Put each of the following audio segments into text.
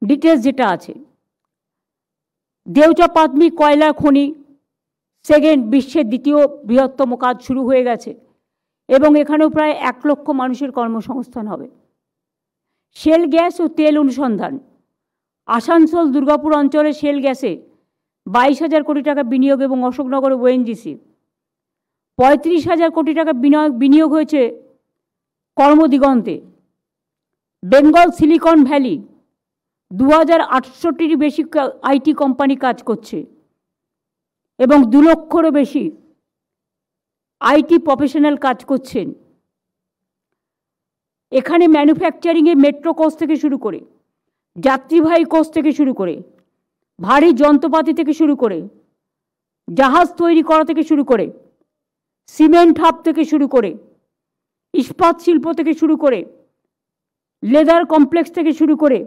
Details যেটা আছে, দেউচাপাতনি কয়লা খনি সেকেন্ড, বিশ্বের দ্বিতীয় বৃহত্তম কাজ শুরু হয়ে গেছে এবং এখানেও প্রায় 1 লক্ষ মানুষের কর্মসংস্থান হবে। শেল গ্যাস ও তেল অনুসন্ধান, আসানসোল দুর্গাপুর অঞ্চলে শেল গ্যাসে 22,000 কোটি টাকা বিনিয়োগ এবং অশোকনগরে ওএনজিসি। 35,000 কোটি টাকা বিনিয়োগ হয়েছে কর্মদিগন্তে। বেঙ্গল সিলিকন ভ্যালি 2,800টির বেশি আইটি কোম্পানি কাজ করছে এবং 2 লক্ষেরও বেশি আইটি প্রফেশনাল কাজ করছেন। এখানে ম্যানুফ্যাকচারিংয়ে মেট্রো কোচ থেকে শুরু করে, যাত্রীবাহী কোচ থেকে শুরু করে, ভারী যন্ত্রপাতি থেকে শুরু করে, জাহাজ তৈরি করা থেকে শুরু করে, সিমেন্ট হাব থেকে শুরু করে, ইস্পাত শিল্প থেকে শুরু করে, লেদার কমপ্লেক্স থেকে শুরু করে,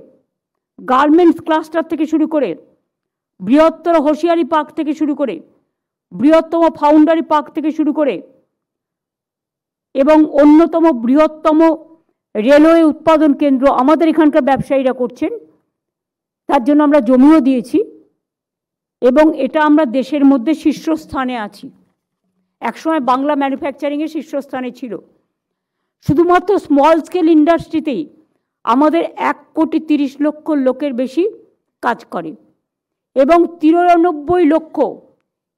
গার্মেন্টস ক্লাস্টার থেকে শুরু করে, বৃহত্তর হোশিয়ারি পার্ক থেকে শুরু করে, বৃহত্তম ফাউন্ডারি পার্ক থেকে শুরু করে এবং অন্যতম বৃহত্তম রেলওয়ে উৎপাদন কেন্দ্র আমাদের এখানকার ব্যবসায়ীরা করছেন। তার জন্য আমরা জমিও দিয়েছি এবং এটা আমরা দেশের মধ্যে শীর্ষস্থানে আছি। একসময় বাংলা ম্যানুফ্যাকচারিংয়ে শীর্ষস্থানে ছিল। শুধুমাত্র স্মল স্কেল ইন্ডাস্ট্রিতেই আমাদের 1,30,00,000 লোকের বেশি কাজ করে এবং 93 লক্ষ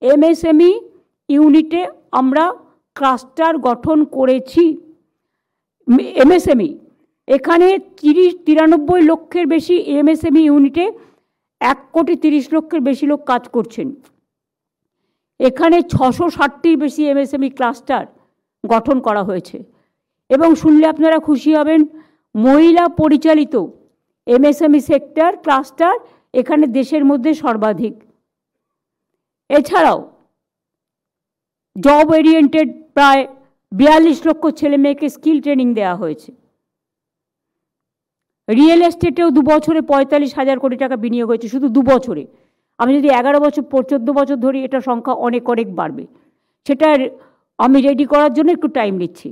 এমএসএমই ইউনিটে আমরা ক্লাস্টার গঠন করেছি। এমএসএমই এখানে 93 লক্ষের বেশি এমএসএমই ইউনিটে 1,30,00,000 বেশি লোক কাজ করছেন। এখানে 660টির বেশি এমএসএমই ক্লাস্টার গঠন করা হয়েছে এবং শুনলে আপনারা খুশি হবেন, মহিলা পরিচালিত এমএসএমই সেক্টর ক্লাস্টার এখানে দেশের মধ্যে সর্বাধিক। এছাড়াও জব ওরিয়েন্টেড প্রায় 42 লক্ষ ছেলে মেয়েকে স্কিল ট্রেনিং দেওয়া হয়েছে। রিয়েল এস্টেটেও 2 বছরে 45,000 কোটি টাকা বিনিয়োগ হয়েছে, শুধু 2 বছরে। আমি যদি 11 বছর 14 বছর ধরি এটা সংখ্যা অনেক অনেক বাড়বে। সেটা আমি রেডি করার জন্য একটু টাইম নিচ্ছি।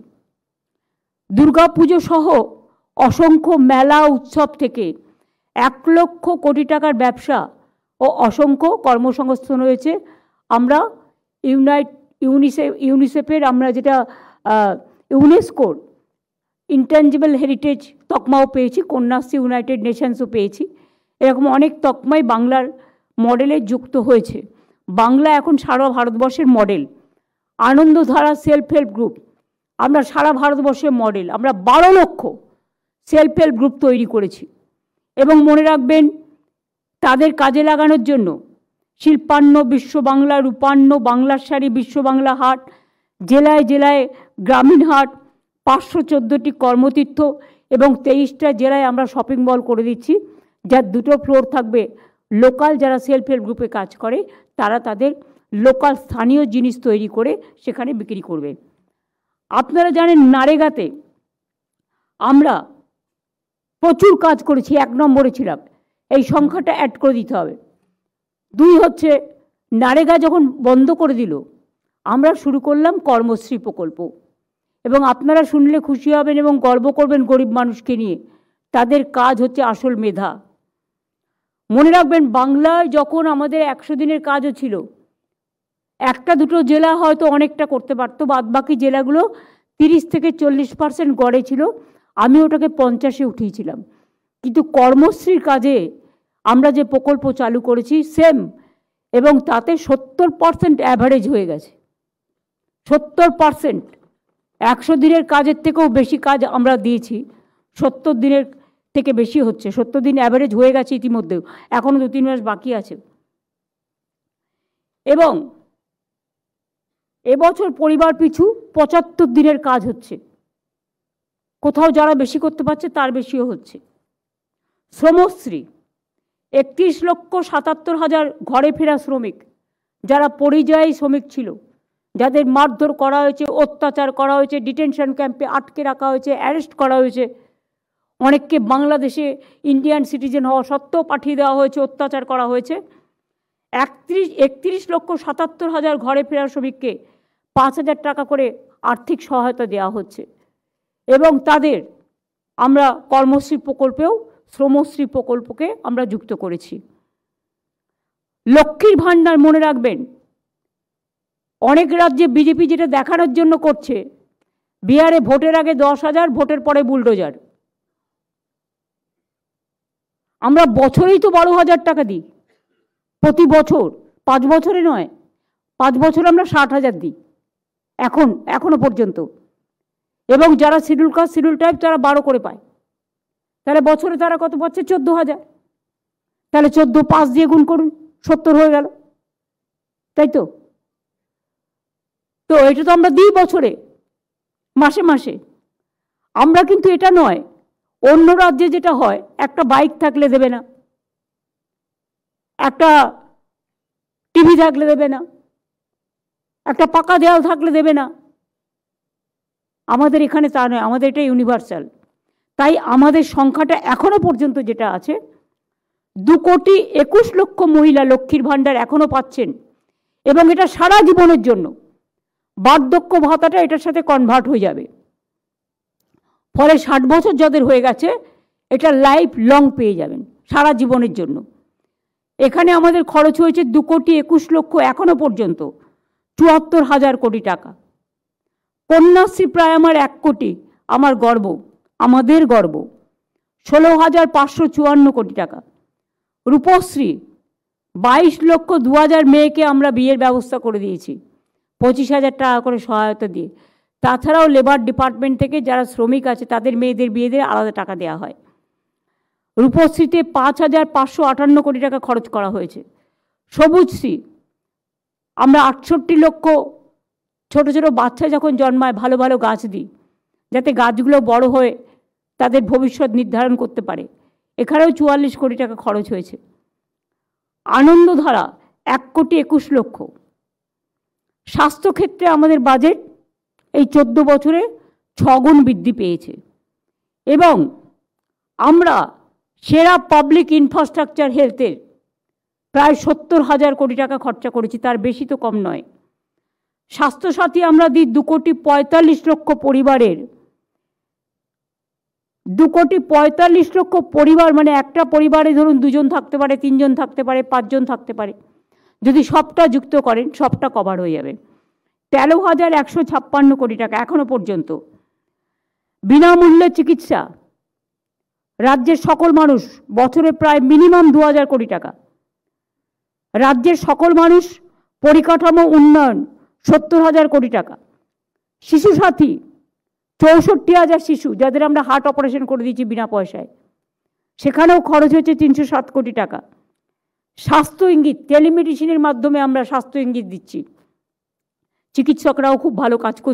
দুর্গাপুজো সহ অসংখ্য মেলা উৎসব থেকে 1 লক্ষ কোটি টাকার ব্যবসা ও অসংখ্য কর্মসংস্থান হয়েছে। আমরা ইউনিসেফের আমরা যেটা ইউনেস্কোর ইনট্যাঞ্জিবল হেরিটেজ তকমাও পেয়েছি, কন্যাশ্রী ইউনাইটেড নেশনসও পেয়েছি। এরকম অনেক তকমাই বাংলার মডেলে যুক্ত হয়েছে। বাংলা এখন সারা ভারতবর্ষের model. Anandadhara self help group আমরা সারা ভারতবর্ষের মডেল। আমরা 12 লক্ষ সেলফ হেল্প গ্রুপ তৈরি করেছি এবং মনে রাখবেন তাদের কাজে লাগানোর জন্য শিল্পান্ন বিশ্ব বাংলা, রূপান্ন বাংলার শাড়ি, বিশ্ব বাংলা হাট, জেলায় জেলায় গ্রামীণ হাট, 514টি কর্মতীর্থ এবং 23টা জেলায় আমরা শপিং মল করে দিচ্ছি, যার 2টো ফ্লোর থাকবে। লোকাল যারা সেলফ হেল্প গ্রুপে কাজ করে তারা তাদের লোকাল স্থানীয় জিনিস তৈরি করে সেখানে বিক্রি করবে। আপনারা জানেন নারেগাতে আমরা প্রচুর কাজ করেছি, 1 নম্বরে ছিলাম। এই সংখ্যাটা অ্যাড করে দিতে হবে। 2 হচ্ছে নারেগা যখন বন্ধ করে দিল আমরা শুরু করলাম কর্মশ্রী প্রকল্প এবং আপনারা শুনলে খুশি হবেন এবং গর্ব করবেন গরিব মানুষকে নিয়ে। তাদের কাজ হচ্ছে আসল মেধা। মনে রাখবেন বাংলায় যখন আমাদের 100 দিনের কাজও ছিল, 1-2 জেলা হয়তো অনেকটা করতে পারতো, বাদবাকি জেলাগুলো 30 থেকে 40% গড়ে ছিল। আমি ওটাকে 50-এ উঠিয়েছিলাম। কিন্তু কর্মশ্রীর কাজে আমরা যে প্রকল্প চালু করেছি সেম, এবং তাতে 70% অ্যাভারেজ হয়ে গেছে। 70% 100 দিনের কাজের থেকেও বেশি কাজ আমরা দিয়েছি। 70 দিনের থেকে বেশি হচ্ছে। 70 দিন অ্যাভারেজ হয়ে গেছে ইতিমধ্যেও, এখনও 2-3 মাস বাকি আছে। এবং এবছর পরিবার পিছু 75 দিনের কাজ হচ্ছে। কোথাও যারা বেশি করতে পারছে তার বেশিও হচ্ছে। শ্রমশ্রী 31,77,000 ঘরে ফেরা শ্রমিক যারা পরিযায়ী শ্রমিক ছিল, যাদের মারধর করা হয়েছে, অত্যাচার করা হয়েছে, ডিটেনশন ক্যাম্পে আটকে রাখা হয়েছে, অ্যারেস্ট করা হয়েছে, অনেককে বাংলাদেশে ইন্ডিয়ান সিটিজেন হওয়া সত্ত্বেও পাঠিয়ে দেওয়া হয়েছে, অত্যাচার করা হয়েছে। 31,77,000 ঘরে ফেরা শ্রমিককে 5,000 টাকা করে আর্থিক সহায়তা দেওয়া হচ্ছে এবং তাদের আমরা কর্মশ্রী প্রকল্পেও শ্রমশ্রী প্রকল্পকে আমরা যুক্ত করেছি। লক্ষ্মীর ভাণ্ডার মনে রাখবেন, অনেক রাজ্যে বিজেপি যেটা দেখানোর জন্য করছে, বিহারে ভোটের আগে 10,000, ভোটের পরে বুলডোজার। আমরা বছরেই তো 12,000 টাকা দিই, প্রতি বছর, 5 বছরে নয়, 5 বছর আমরা 60,000 দিই এখনো পর্যন্ত। এবং যারা শিডিউল কাস্ট শিডিউল টাইপ তারা 12 করে পায়, তাহলে বছরে তারা কত পাচ্ছে? 14,000। তাহলে 14 5 দিয়ে গুণ করুন, 70 হয়ে গেল, তাই তো? তো এটা তো আমরা দিই বছরে, মাসে মাসে। আমরা কিন্তু এটা নয়, অন্য রাজ্যে যেটা হয়, একটা বাইক থাকলে দেবে না, একটা টিভি থাকলে দেবে না, একটা পাকা দেওয়াল থাকলে দেবে না। আমাদের এখানে তা নয়, আমাদের এটা ইউনিভার্সাল। তাই আমাদের সংখ্যাটা এখনো পর্যন্ত যেটা আছে, 2,21,00,000 মহিলা লক্ষ্মীর ভাণ্ডার এখনো পাচ্ছেন, এবং এটা সারা জীবনের জন্য। বার্ধক্য ভাতাটা এটার সাথে কনভার্ট হয়ে যাবে, ফলে 60 বছর যাদের হয়ে গেছে এটা লাইফ লং পেয়ে যাবেন, সারা জীবনের জন্য। এখানে আমাদের খরচ হয়েছে 2,21,00,000 এখনো পর্যন্ত, 74,000 কোটি টাকা। কন্যাশ্রী প্রায় আমার 1 কোটি, আমার গর্ব, আমাদের গর্ব, 16,554 কোটি টাকা। রূপশ্রী 22,02,000 মেয়েকে আমরা বিয়ের ব্যবস্থা করে দিয়েছি, 25,000 টাকা করে সহায়তা দিয়ে। তাছাড়াও লেবার ডিপার্টমেন্ট থেকে যারা শ্রমিক আছে তাদের মেয়েদের বিয়ে দিয়ে আলাদা টাকা দেওয়া হয়। রূপশ্রীতে 5,558 কোটি টাকা খরচ করা হয়েছে। সবুজশ্রী আমরা 68 লক্ষ ছোট ছোট বাচ্চা যখন জন্মায় ভালো ভালো গাছ দিই, যাতে গাছগুলো বড় হয়ে তাদের ভবিষ্যৎ নির্ধারণ করতে পারে, এখানেও 44 কোটি টাকা খরচ হয়েছে। আনন্দধারা 1,21,00,000। স্বাস্থ্যক্ষেত্রে আমাদের বাজেট এই 14 বছরে 6 গুণ বৃদ্ধি পেয়েছে, এবং আমরা সেরা পাবলিক ইনফ্রাস্ট্রাকচার হেলথের প্রায় 70,000 কোটি টাকা খরচা করেছি, তার বেশি তো কম নয়। স্বাস্থ্যসাথী আমরা দিই 2,45,00,000 পরিবারের, 2,45,00,000 পরিবার, মানে একটা পরিবারে ধরুন 2 জন থাকতে পারে, 3 জন থাকতে পারে, 5 জন থাকতে পারে। যদি সবটা যুক্ত করেন সবটা কভার হয়ে যাবে। 13,156 কোটি টাকা এখনো পর্যন্ত। বিনামূল্যে চিকিৎসা রাজ্যের সকল মানুষ, বছরে প্রায় মিনিমাম 2,000 কোটি টাকা। রাজ্যের সকল মানুষ পরিকাঠামো উন্নয়ন 70,000 কোটি টাকা। শিশু সাথী 64,000 শিশু যাদের আমরা হার্ট অপারেশন করে দিয়েছি বিনা পয়সায়, সেখানেও খরচ হয়েছে 307 কোটি টাকা। স্বাস্থ্য ইঙ্গিত টেলিমেডিসিনের মাধ্যমে আমরা স্বাস্থ্য ইঙ্গিত দিচ্ছি, চিকিৎসকরাও খুব ভালো কাজ করছে।